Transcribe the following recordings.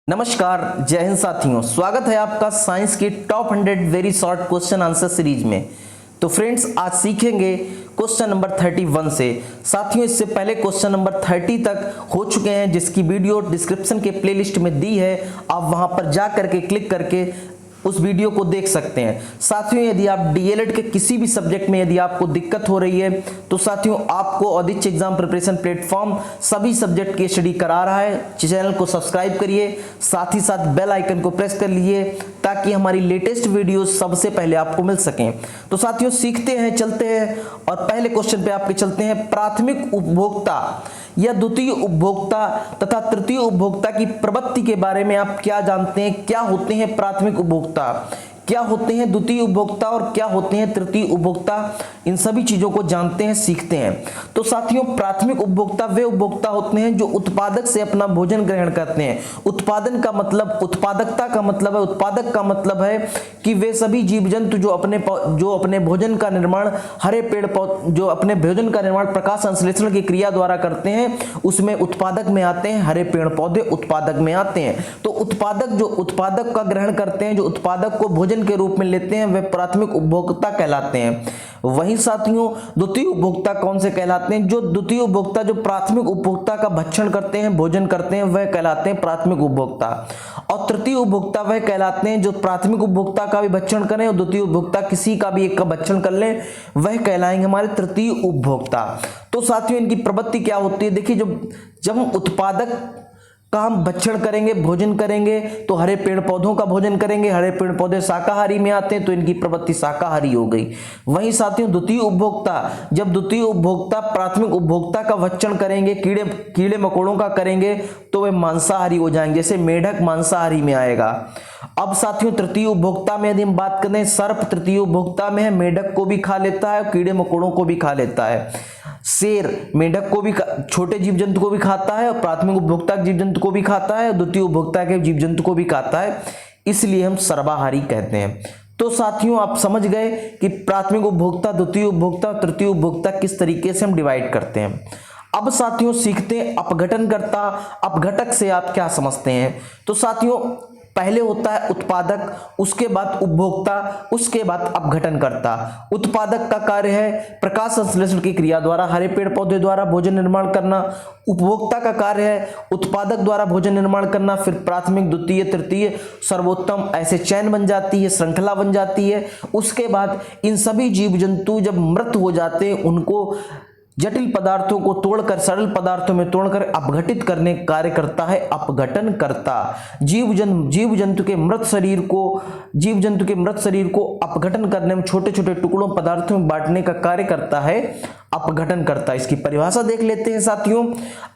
नमस्कार, जय हिंद साथियों। स्वागत है आपका साइंस की top 100 very short question answer series में। तो फ्रेंड्स, आज सीखेंगे क्वेश्चन नंबर 31 से। साथियों, इससे पहले क्वेश्चन नंबर 30 तक हो चुके हैं, जिसकी वीडियो डिस्क्रिप्शन के प्लेलिस्ट में दी है। आप वहां पर जा करके क्लिक करके उस वीडियो को देख सकते हैं। साथियों, यदि आप डीएलएड के किसी भी सब्जेक्ट में यदि आपको दिक्कत हो रही है तो साथियों, आपको आदित्य एग्जाम प्रिपरेशन प्लेटफॉर्म सभी सब्जेक्ट की स्टडी करा रहा है। चैनल को सब्सक्राइब करिए, साथ ही साथ बेल आइकन को प्रेस कर लीजिए ताकि हमारी लेटेस्ट वीडियो सबसे पहले आपको मिल सकें। तो साथियों, सीखते हैं, चलते हैं और पहले क्वेश्चन पे आपके चलते हैं। प्राथमिक उपभोक्ता या द्वितीय उपभोक्ता तथा तृतीय उपभोक्ता की प्रवृत्ति के बारे में आप क्या जानते हैं? क्या होते हैं प्राथमिक उपभोक्ता, क्या होते हैं द्वितीय उपभोक्ता और क्या होते हैं तृतीय उपभोक्ता? इन सभी चीजों को जानते हैं, सीखते हैं। तो साथियों, प्राथमिक उपभोक्ता वे उपभोक्ता होते हैं जो उत्पादक से अपना भोजन ग्रहण करते हैं। उत्पादन का मतलब, उत्पादकता का मतलब है, उत्पादक का मतलब है कि वे सभी जीव जंतु जो अपने भोजन का निर्माण हरे पेड़ पौधे जो अपने भोजन का निर्माण प्रकाश संश्लेषण की क्रिया द्वारा करते हैं, उसमें उत्पादक में आते हैं। हरे पेड़ पौधे उत्पादक में आते हैं। तो उत्पादक जो उत्पादक का ग्रहण करते हैं, जो उत्पादक को भोजन के रूप में लेते हैं, वे प्राथमिक उपभोक्ता कहलाते हैं। वहीं साथियों, द्वितीय उपभोक्ता कौन से कहलाते हैं? जो द्वितीय उपभोक्ता जो प्राथमिक उपभोक्ता का भक्षण करते हैं, भोजन करते हैं, वह कहलाते हैं प्राथमिक उपभोक्ता। और तृतीय उपभोक्ता वह कहलाते हैं जो प्राथमिक उपभोक्ता का भी भक्षण करें और द्वितीय उपभोक्ता किसी का भी एक का भक्षण कर लें, वह कहलाएंगे हमारे तृतीय उपभोक्ता। तो साथियों, इनकी प्रवृत्ति क्या होती है? देखिए, जब हम उत्पादक का हम भक्षण करेंगे, भोजन करेंगे, तो हरे पेड़ पौधों का भोजन करेंगे। हरे पेड़ पौधे शाकाहारी में आते हैं, तो इनकी प्रवृत्ति शाकाहारी हो गई। वहीं साथियों, द्वितीय उपभोक्ता, जब द्वितीय उपभोक्ता प्राथमिक उपभोक्ता का भक्षण करेंगे, कीड़े मकोड़ों का करेंगे, तो वे मांसाहारी हो जाएंगे। जैसे मेढक मांसाहारी में आएगा। अब साथियों, तृतीय उपभोक्ता में यदि हम बात करें, सर्प तृतीय उपभोक्ता में है, मेढक को भी खा लेता है, कीड़े मकोड़ों को भी खा लेता है। शेर मेढक को भी, छोटे जीव जंतु को भी खाता है और प्राथमिक उपभोक्ता जीव जंतु को भी खाता है और द्वितीय उपभोक्ता के जीव जंतु को भी खाता है, इसलिए हम सर्वाहारी कहते हैं। तो साथियों, आप समझ गए कि प्राथमिक उपभोक्ता, द्वितीय उपभोक्ता, तृतीय उपभोक्ता किस तरीके से हम डिवाइड करते हैं। अब साथियों, सीखते हैं अपघटनकर्ता। अपघटक से आप क्या समझते हैं? तो साथियों, पहले होता है उत्पादक, उसके बाद उपभोक्ता, उसके बाद अपघटनकर्ता। उत्पादक का कार्य है प्रकाश संश्लेषण की क्रिया द्वारा हरे पेड़ पौधे द्वारा भोजन निर्माण करना। उपभोक्ता का कार्य है उत्पादक द्वारा भोजन निर्माण करना। फिर प्राथमिक, द्वितीय, तृतीय, सर्वोत्तम, ऐसे चैन बन जाती है, श्रृंखला बन जाती है। उसके बाद इन सभी जीव जंतु जब मृत हो जाते हैं, उनको जटिल पदार्थों को तोड़कर सरल पदार्थों में तोड़कर अपघटित करने का कार्य करता है अपघटनकर्ता। जीव जंतु के मृत शरीर को अपघटन करने में, छोटे छोटे टुकड़ों पदार्थों में बांटने का कार्य करता है अपघटनकर्ता। इसकी परिभाषा देख लेते हैं साथियों।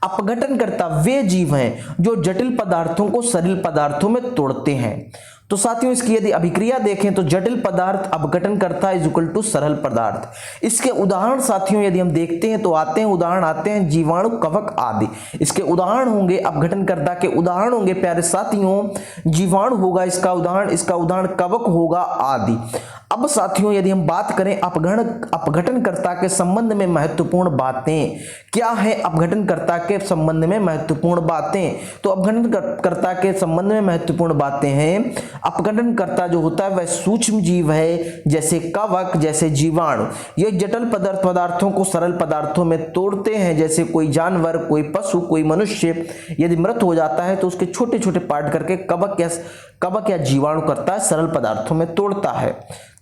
अपघटनकर्ता वे जीव हैं जो जटिल पदार्थों को सरल पदार्थों में तोड़ते हैं। तो साथियों, इसकी यदि अभिक्रिया देखें तो जटिल पदार्थ अपघटनकर्ता इज इक्वल टू सरल पदार्थ। इसके उदाहरण साथियों यदि हम देखते हैं तो उदाहरण आते हैं जीवाणु, कवक आदि। इसके उदाहरण होंगे, अपघटनकर्ता के उदाहरण होंगे प्यारे साथियों, जीवाणु होगा इसका उदाहरण कवक होगा आदि। अब साथियों, यदि हम बात करें अपघटनकर्ता के संबंध में महत्वपूर्ण बातें, क्या है अपघटनकर्ता के संबंध में महत्वपूर्ण बातें? तो अपघटनकर्ता के संबंध में महत्वपूर्ण बातें हैं, अपघटनकर्ता जो होता है वह सूक्ष्म जीव है, जैसे कवक, जैसे जीवाणु। ये जटिल पदार्थों को सरल पदार्थों में तोड़ते हैं। जैसे कोई जानवर, कोई पशु, कोई मनुष्य यदि मृत हो जाता है तो उसके छोटे छोटे पार्ट करके कवक या जीवाणु करता है, सरल पदार्थों में तोड़ता है।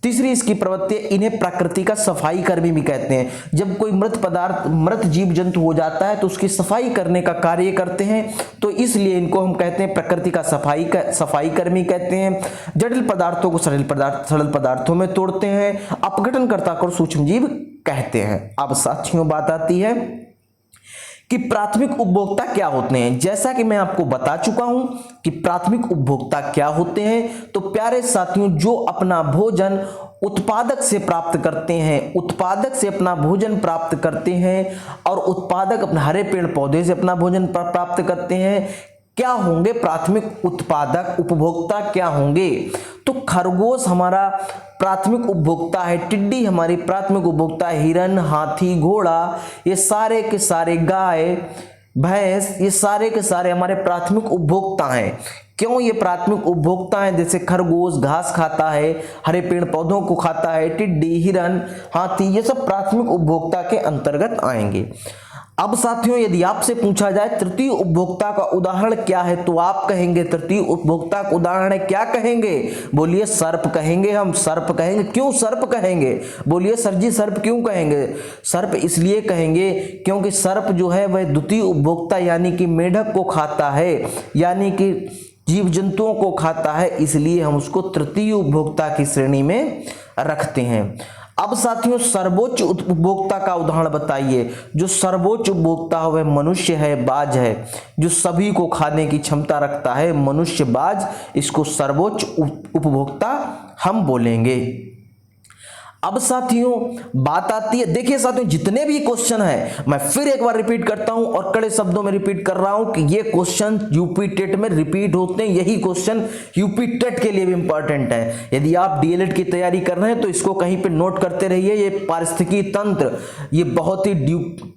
तीसरी इसकी प्रवृत्ति, इन्हें प्रकृति का सफाई कर्मी भी कहते हैं। जब कोई मृत जीव जंतु हो जाता है तो उसकी सफाई करने का कार्य करते हैं, तो इसलिए इनको हम कहते हैं प्रकृति का सफाई कर्मी कहते हैं। जटिल पदार्थों को सरल पदार्थों में तोड़ते हैं। अपघटनकर्ता को सूक्ष्म जीव कहते हैं। अब साथियों, बात आती है कि प्राथमिक उपभोक्ता क्या होते हैं। जैसा कि मैं आपको बता चुका हूं कि प्राथमिक उपभोक्ता क्या होते हैं, तो प्यारे साथियों, जो अपना भोजन उत्पादक से प्राप्त करते हैं, उत्पादक से अपना भोजन प्राप्त करते हैं और उत्पादक अपने हरे पेड़ पौधे से अपना भोजन प्राप्त करते हैं, क्या होंगे? प्राथमिक उत्पादक उपभोक्ता क्या होंगे? तो खरगोश हमारा प्राथमिक उपभोक्ता है, टिड्डी हमारी प्राथमिक उपभोक्ता है, हिरन, हाथी, घोड़ा, ये सारे के सारे, गाय, भैंस, ये सारे के सारे हमारे प्राथमिक उपभोक्ता हैं। क्यों ये प्राथमिक उपभोक्ता हैं? जैसे खरगोश घास खाता है, हरे पेड़ पौधों को खाता है, टिड्डी, हिरन, हाथी, ये सब प्राथमिक उपभोक्ता के अंतर्गत आएंगे। अब साथियों यदि आपसे पूछा जाए तृतीय उपभोक्ता का उदाहरण क्या है, तो आप कहेंगे तृतीय उपभोक्ता का उदाहरण है, क्या कहेंगे? बोलिए सर्प कहेंगे, हम सर्प कहेंगे। क्यों सर्प कहेंगे? बोलिए सर जी सर्प क्यों कहेंगे? सर्प इसलिए कहेंगे क्योंकि सर्प जो है वह द्वितीय उपभोक्ता यानी कि मेढक को खाता है, यानी कि जीव जंतुओं को खाता है, इसलिए हम उसको तृतीय उपभोक्ता की श्रेणी में रखते हैं। अब साथियों सर्वोच्च उपभोक्ता का उदाहरण बताइए। जो सर्वोच्च उपभोक्ता है वह मनुष्य है, बाज है, जो सभी को खाने की क्षमता रखता है, मनुष्य बाज, इसको सर्वोच्च उपभोक्ता हम बोलेंगे। अब साथियों बात आती है, देखिए साथियों जितने भी क्वेश्चन है मैं फिर एक बार रिपीट करता हूं और कड़े शब्दों में रिपीट कर रहा हूं कि ये क्वेश्चन यूपी टेट में रिपीट होते हैं। यही क्वेश्चन यूपी टेट के लिए भी इंपॉर्टेंट है। यदि आप डीएलएड की तैयारी कर रहे हैं तो इसको कहीं पे नोट करते रहिए। ये पारिस्थितिकी तंत्र ये बहुत ही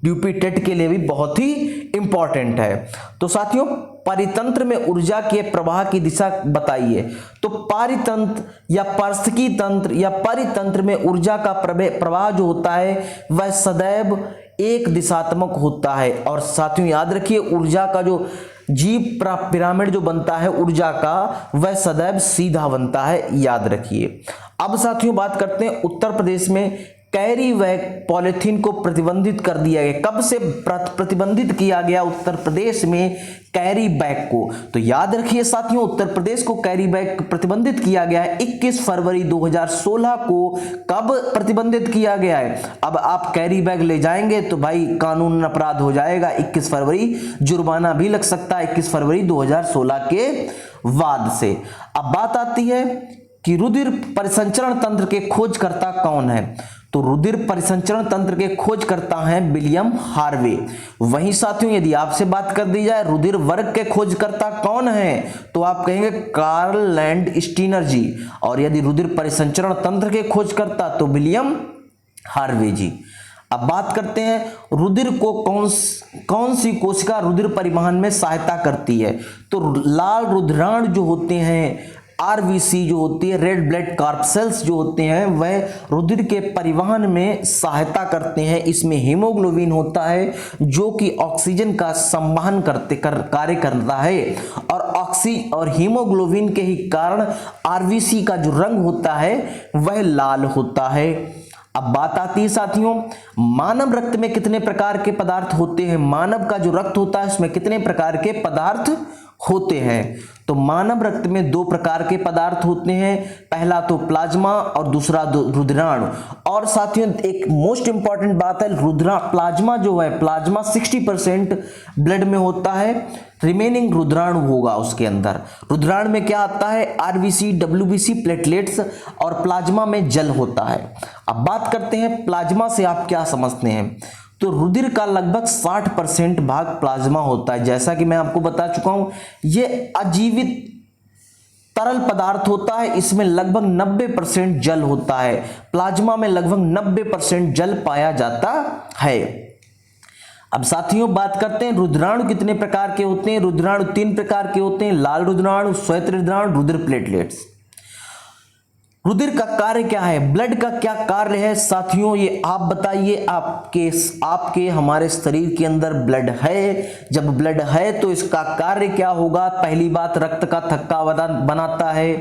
यूपी टेट के लिए भी बहुत ही इंपॉर्टेंट है। तो साथियों परितंत्र में ऊर्जा के प्रवाह की दिशा बताइए। तो पारितंत्र या पारिस्थितिकी तंत्र या परितंत्र में ऊर्जा का प्रवाह जो होता है वह सदैव एक दिशात्मक होता है। और साथियों याद रखिए ऊर्जा का जो जीव पिरामिड जो बनता है ऊर्जा का वह सदैव सीधा बनता है, याद रखिए। अब साथियों बात करते हैं उत्तर प्रदेश में कैरी बैग पॉलिथीन को प्रतिबंधित कर दिया गया। कब से प्रतिबंधित किया गया उत्तर प्रदेश में कैरी बैग को? तो याद रखिए साथियों उत्तर प्रदेश को कैरी बैग प्रतिबंधित किया गया है 21 फरवरी 2016 को। कब प्रतिबंधित किया गया है? अब आप कैरी बैग ले जाएंगे तो भाई कानून अपराध हो जाएगा 21 फरवरी, जुर्माना भी लग सकता है 21 फरवरी 2016 के बाद से। अब बात आती है कि रुधिर परिसंचरण तंत्र के खोजकर्ता कौन है? तो रुधिर परिसंचरण तंत्र के खोजकर्ता हैं विलियम हार्वे। वहीं साथियों यदि आपसे बात कर दी जाए रुधिर वर्ग के खोजकर्ता कौन हैं, तो आप कहेंगे कार्ल लैंड स्टीनर जी। और यदि रुधिर परिसंचरण तंत्र के खोजकर्ता तो विलियम हार्वे जी। अब बात करते हैं रुधिर को कौन सी कोशिका रुधिर परिवहन में सहायता करती है? तो लाल रुधिराणु जो होते हैं आरबीसी जो होती है, रेड ब्लड कॉर्पसेल्स जो होते हैं, वह रुधिर के परिवहन में सहायता करते हैं। इसमें हीमोग्लोबिन होता है जो कि ऑक्सीजन का संवहन कार्य करता है और हीमोग्लोबिन के ही कारण आरबीसी का जो रंग होता है वह लाल होता है। अब बात आती है साथियों मानव रक्त में कितने प्रकार के पदार्थ होते हैं? मानव का जो रक्त होता है उसमें कितने प्रकार के पदार्थ होते हैं? तो मानव रक्त में 2 प्रकार के पदार्थ होते हैं, पहला तो प्लाज्मा और दूसरा रुधिराणु। और साथियों एक मोस्ट इंपॉर्टेंट बात है प्लाज्मा जो है प्लाज्मा 60% ब्लड में होता है, रिमेनिंग रुधिराणु होगा उसके अंदर। रुधिराणु में क्या आता है? आरबीसी, डब्ल्यूबीसी, प्लेटलेट्स और प्लाज्मा में जल होता है। अब बात करते हैं प्लाज्मा से आप क्या समझते हैं? तो रुधिर का लगभग 60% भाग प्लाज्मा होता है। जैसा कि मैं आपको बता चुका हूं ये अजीवित तरल पदार्थ होता है, इसमें लगभग 90% जल होता है। प्लाज्मा में लगभग 90% जल पाया जाता है। अब साथियों बात करते हैं रुधिराणु कितने प्रकार के होते हैं? रुधिराणु 3 प्रकार के होते हैं, लाल रुधिराणु, श्वेत रुधिराणु, रुधिर प्लेटलेट्स। रुधिर का कार्य क्या है? ब्लड का क्या कार्य है साथियों ये आप बताइए। आपके हमारे शरीर के अंदर ब्लड है, जब ब्लड है तो इसका कार्य क्या होगा? पहली बात रक्त का थक्का बनाता है,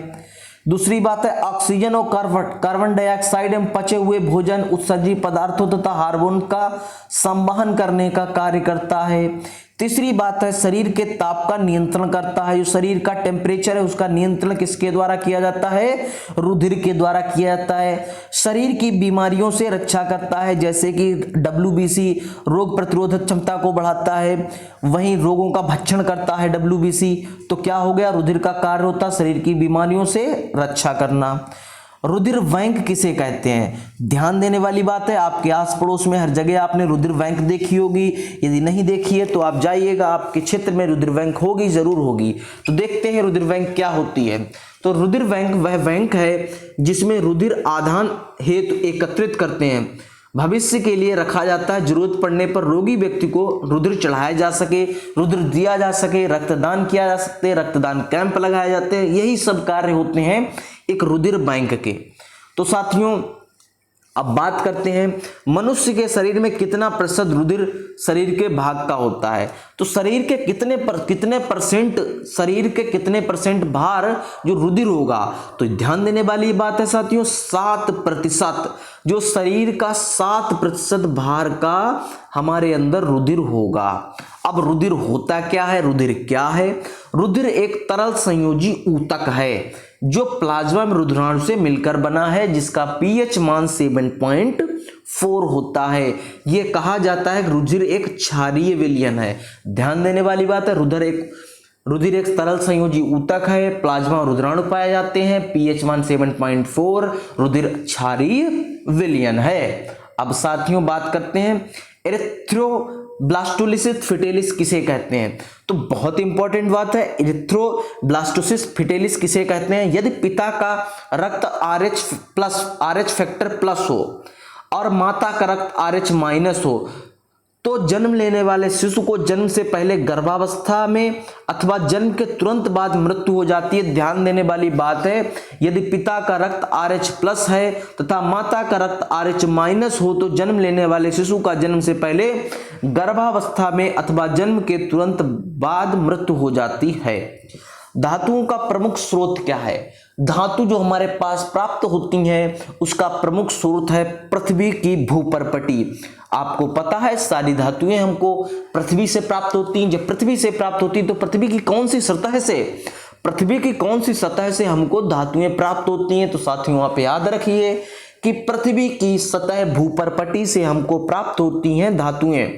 दूसरी बात है ऑक्सीजन और कार्बन डाइऑक्साइड एवं पचे हुए भोजन उत्सर्जी पदार्थों तथा हार्मोन का संवहन करने का कार्य करता है। तीसरी बात है शरीर के ताप का नियंत्रण करता है। जो शरीर का टेम्परेचर है उसका नियंत्रण किसके द्वारा किया जाता है? रुधिर के द्वारा किया जाता है। शरीर की बीमारियों से रक्षा करता है, जैसे कि डब्ल्यूबीसी रोग प्रतिरोधक क्षमता को बढ़ाता है, वहीं रोगों का भक्षण करता है डब्ल्यूबीसी। तो क्या हो गया? रुधिर का कार्य होता है शरीर की बीमारियों से रक्षा करना। रुधिर बैंक किसे कहते हैं? ध्यान देने वाली बात है, आपके आस पड़ोस में हर जगह आपने रुधिर बैंक देखी होगी। यदि नहीं देखी है तो आप जाइएगा, आपके क्षेत्र में रुधिर बैंक होगी, जरूर होगी। तो देखते हैं रुधिर बैंक क्या होती है। तो रुधिर बैंक वह बैंक है जिसमें रुधिर आदान हेतु एकत्रित करते हैं। भविष्य के लिए रखा जाता है, जरूरत पड़ने पर रोगी व्यक्ति को रुधिर चढ़ाया जा सके, रुधिर दिया जा सके, रक्तदान किया जा सकते, रक्तदान कैंप लगाए जाते हैं, यही सब कार्य होते हैं एक रुधिर बैंक के। तो साथियों अब बात करते हैं मनुष्य के शरीर में कितना प्रतिशत रुधिर शरीर के भाग का होता है। तो शरीर के कितने परसेंट, शरीर के कितने परसेंट भार जो रुधिर होगा, तो ध्यान देने वाली बात है साथियों 7%, जो शरीर का 7% भार का हमारे अंदर रुधिर होगा। अब रुधिर होता क्या है, रुधिर क्या है? रुधिर एक तरल संयोजी ऊतक है जो प्लाज्मा में रुधिराणु से मिलकर बना है, जिसका पीएच मान 7.4 होता है। यह कहा जाता है कि रुधिर एक क्षारीय विलयन है। ध्यान देने वाली बात है, रुधिर एक तरल संयोजी ऊतक है, प्लाज्मा और रुधिराणु पाए जाते हैं, पीएच मान 7.4, रुधिर क्षारीय विलयन है। अब साथियों बात करते हैं एरिथ्रोब्लास्टोलिसिस फिटेलिस किसे कहते हैं। तो बहुत इंपॉर्टेंट बात है, एरिथ्रोब्लास्टोसिस फिटेलिस किसे कहते हैं? यदि पिता का रक्त RH फैक्टर प्लस हो और माता का रक्त RH माइनस हो, तो जन्म लेने वाले शिशु को जन्म से पहले गर्भावस्था में अथवा जन्म के तुरंत बाद मृत्यु हो जाती है। ध्यान देने वाली बात है, यदि पिता का रक्त RH प्लस है तथा माता का रक्त RH माइनस हो, तो जन्म लेने वाले शिशु का जन्म से पहले गर्भावस्था में अथवा जन्म के तुरंत बाद मृत्यु हो जाती है। धातुओं का प्रमुख स्रोत क्या है? धातु जो हमारे पास प्राप्त होती हैं उसका प्रमुख स्रोत है पृथ्वी की भूपर्पटी। आपको पता है सारी धातुएं हमको पृथ्वी से प्राप्त होती हैं। जब पृथ्वी से प्राप्त होती तो पृथ्वी की कौन सी सतह से हमको धातुएं प्राप्त होती हैं? तो साथियों आप याद रखिए कि पृथ्वी की सतह भूपर्पटी से हमको प्राप्त होती हैं धातुएं।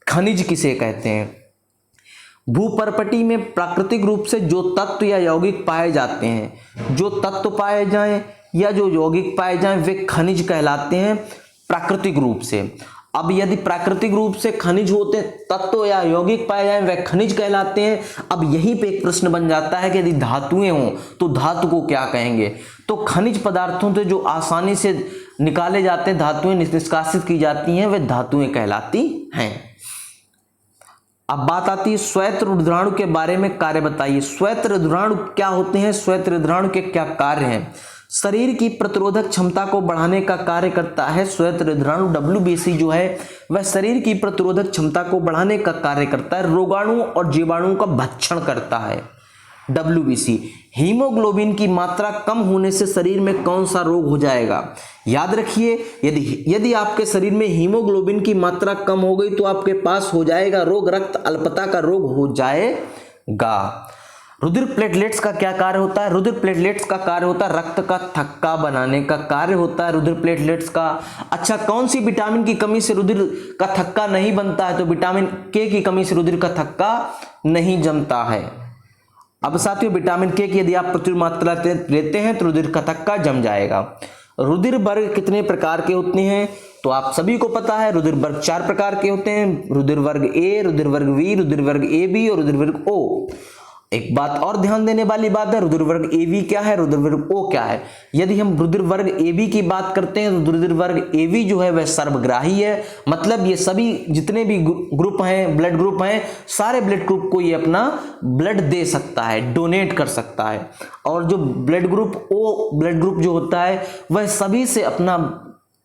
खनिज किसे कहते हैं? भूपर्पटी में प्राकृतिक रूप से जो तत्व या यौगिक पाए जाते हैं, जो तत्व पाए जाएं या जो यौगिक पाए जाएं वे खनिज कहलाते हैं प्राकृतिक रूप से। अब यदि प्राकृतिक रूप से खनिज होते, तत्व या यौगिक पाए जाएं वे खनिज कहलाते हैं। अब यहीं पे एक प्रश्न बन जाता है कि यदि धातुएं हों तो धातु को क्या कहेंगे? तो खनिज पदार्थों से जो आसानी से निकाले जाते हैं, धातुएं निष्कासित की जाती हैं, वे धातुएं कहलाती हैं। अब बात आती है श्वेत रुधिराणु के बारे में कार्य बताइए। श्वेत रुधिराणु क्या होते हैं? श्वेत रुधिराणु के क्या कार्य हैं? शरीर की प्रतिरोधक क्षमता को बढ़ाने का कार्य करता है श्वेत रुधिराणु। WBC जो है वह शरीर की प्रतिरोधक क्षमता को बढ़ाने का कार्य करता है, रोगाणुओं और जीवाणुओं का भक्षण करता है। WBC। हीमोग्लोबिन की मात्रा कम होने से शरीर में कौन सा रोग हो जाएगा? याद रखिए, यदि आपके शरीर में हीमोग्लोबिन की मात्रा कम हो गई तो आपके पास हो जाएगा रोग, रक्त अल्पता का रोग हो जाएगा। रुधिर प्लेटलेट्स का क्या कार्य होता है? रुधिर प्लेटलेट्स का कार्य होता है रक्त का थक्का बनाने का कार्य होता है रुधिर प्लेटलेट्स का। अच्छा, कौन सी विटामिन की कमी से रुधिर का थक्का नहीं बनता है? तो विटामिन K की कमी से रुधिर का थक्का नहीं जमता है। अब साथियों विटामिन K की यदि आप प्रचुर मात्रा लेते हैं तो रुधिर का थक्का जम जाएगा। रुधिर वर्ग कितने प्रकार के होते हैं? तो आप सभी को पता है रुधिर वर्ग 4 प्रकार के होते हैं, रुधिर वर्ग A, रुधिर वर्ग V, रुधिर वर्ग AB और रुधिर वर्ग O। एक बात और ध्यान देने वाली बात है, रुधिर वर्ग AB क्या है, रुधिर वर्ग O क्या है। यदि हम रुधिर वर्ग AB की बात करते हैं तो रुधिर वर्ग AB जो है वह सर्वग्राही है, मतलब ये सभी जितने भी ग्रुप हैं, ब्लड ग्रुप हैं, सारे ब्लड ग्रुप को ये अपना ब्लड दे सकता है, डोनेट कर सकता है। और जो blood group O blood group जो होता है वह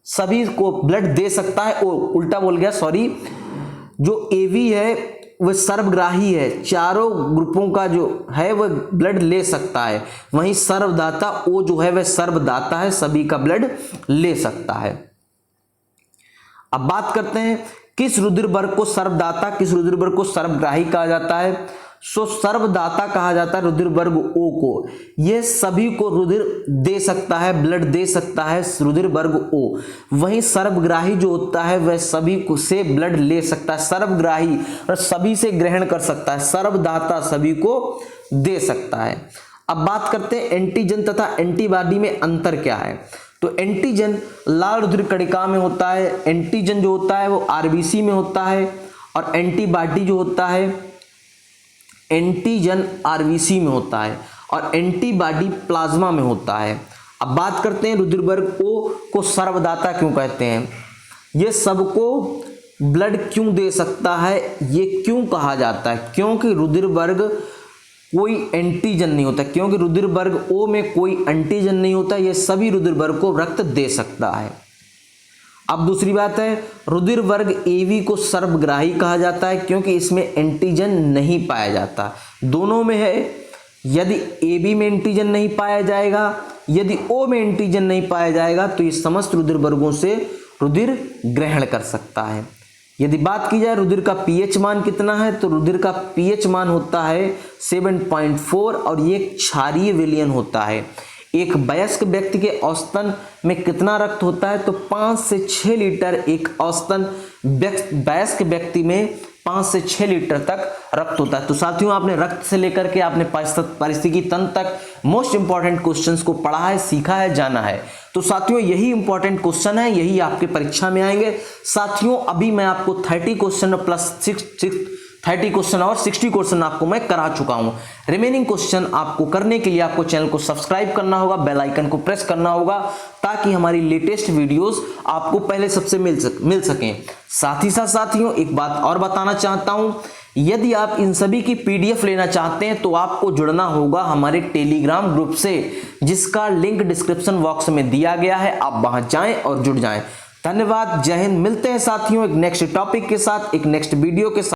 सभी को ब्लड दे सकता है। उल्टा बोल गया, सॉरी। जो AB है वह सर्वग्राही है, चारों ग्रुपों का जो है वह ब्लड ले सकता है। वहीं सर्वदाता O जो है वह सर्वदाता है, सभी का ब्लड ले सकता है। अब बात करते हैं किस रुधिर वर्ग को सर्वदाता, किस रुधिर वर्ग को सर्वग्राही कहा जाता है। सर्वदाता कहा जाता है रुधिर वर्ग O को। यह सभी को रुधिर दे सकता है, ब्लड दे सकता है, रुधिर वर्ग O। वहीं सर्वग्राही जो होता है वह सभी को से ब्लड ले सकता है, सर्वग्राही और सभी से ग्रहण कर सकता है, सर्वदाता सभी को दे सकता है। अब बात करते हैं एंटीजन तथा एंटीबॉडी में अंतर क्या है। तो एंटीजन लाल रुधिर कणिका में होता है, एंटीजन जो होता है वो RBC में होता है, और एंटीबॉडी जो होता है एंटीजन RBC में होता है और एंटीबॉडी प्लाज्मा में होता है। अब बात करते हैं रुधिर वर्ग O को सर्वदाता क्यों कहते हैं। ये सबको ब्लड क्यों दे सकता है, ये क्यों कहा जाता है? क्योंकि रुधिर वर्ग कोई एंटीजन नहीं होता, क्योंकि रुधिर वर्ग ओ में कोई एंटीजन नहीं होता, ये सभी रुधिर वर्ग को रक्त दे सकता है। अब दूसरी बात है, रुधिर वर्ग एबी को सर्वग्राही कहा जाता है क्योंकि इसमें एंटीजन नहीं पाया जाता। दोनों में है, यदि एबी में एंटीजन नहीं पाया जाएगा, यदि ओ में एंटीजन नहीं पाया जाएगा तो ये समस्त रुधिर वर्गों से रुधिर ग्रहण कर सकता है। यदि बात की जाए रुधिर का पीएच मान कितना है, तो रुधिर का पीएच मान होता है 7.4 और ये एक क्षारीय विलयन होता है। एक वयस्क व्यक्ति के औसतन में कितना रक्त होता है, तो 5 से 6 लीटर एक औसतन वयस्क व्यक्ति में 5 से 6 लीटर तक रक्त होता है। तो साथियों, आपने रक्त से लेकर के आपने पारिस्थितिकी तंत्र तक मोस्ट इंपॉर्टेंट क्वेश्चंस को पढ़ा है, सीखा है, जाना है। तो साथियों, यही इंपॉर्टेंट क्वेश्चन है, यही आपके परीक्षा में आएंगे। साथियों, अभी मैं आपको 30 क्वेश्चन प्लस 30 क्वेश्चन और 60 क्वेश्चन आपको मैं करा चुका हूं। रिमेनिंग क्वेश्चन आपको करने के लिए आपको चैनल को सब्सक्राइब करना होगा, बेल आइकन को प्रेस करना होगा ताकि हमारी लेटेस्ट वीडियोस आपको पहले सबसे मिल सकें। साथ ही साथ साथियों, एक बात और बताना चाहता हूं, यदि आप इन सभी की पीडीएफ लेना चाहते हैं तो आपको जुड़ना होगा हमारे टेलीग्राम ग्रुप से, जिसका लिंक डिस्क्रिप्शन बॉक्स में दिया गया है। आप वहां जाएं और जुड़ जाएं। धन्यवाद, जय हिंद। मिलते हैं साथियों एक नेक्स्ट टॉपिक के साथ, एक नेक्स्ट वीडियो के साथ।